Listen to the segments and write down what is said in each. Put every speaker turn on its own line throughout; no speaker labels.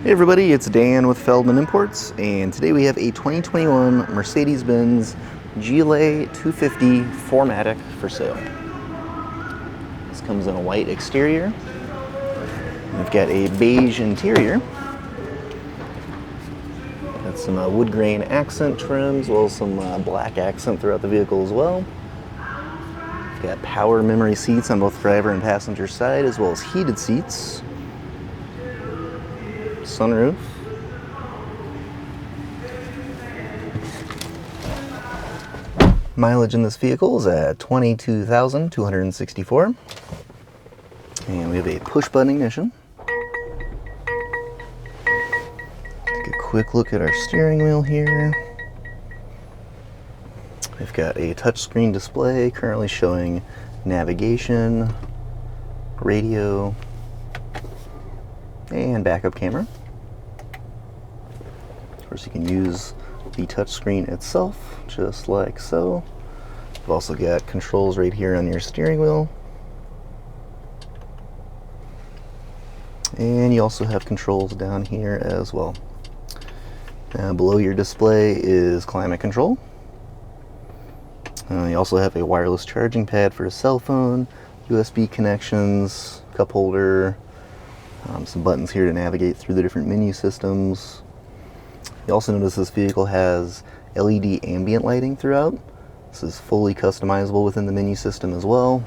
Hey everybody, it's Dan with Feldmann Imports, and today we have a 2021 Mercedes-Benz GLA 250 4MATIC for sale. This comes in a white exterior. We've got a beige interior. Got some wood grain accent trim, as well as some black accent throughout the vehicle as well. We've got power memory seats on both driver and passenger side, as well as heated seats. Sunroof. Mileage in this vehicle is at 22,264. And we have a push button ignition. Take a quick look at our steering wheel here. We've got a touchscreen display currently showing navigation, radio, and backup camera. Of course, you can use the touchscreen itself, just like so. You've also got controls right here on your steering wheel. And you also have controls down here as well. Below your display is climate control. You also have a wireless charging pad for a cell phone, USB connections, cup holder, some buttons here to navigate through the different menu systems. You also notice this vehicle has LED ambient lighting throughout. This is fully customizable within the menu system as well.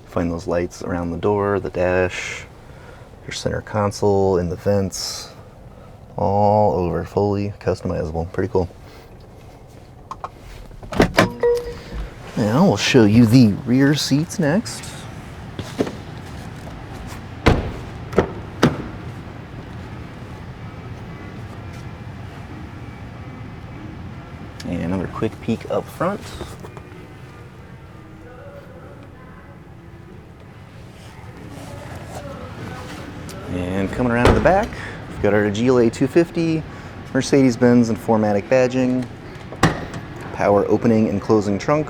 Find those lights around the door, the dash, your center console, in the vents, all over, fully customizable. Pretty cool. Now we'll show you the rear seats next. And another quick peek up front. And coming around to the back, we've got our GLA 250, Mercedes-Benz and 4MATIC badging, power opening and closing trunk,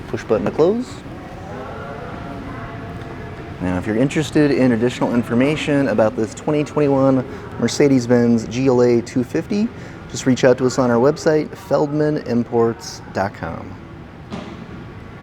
push button to close. Now, if you're interested in additional information about this 2021 Mercedes-Benz GLA 250, just reach out to us on our website, feldmannimports.com.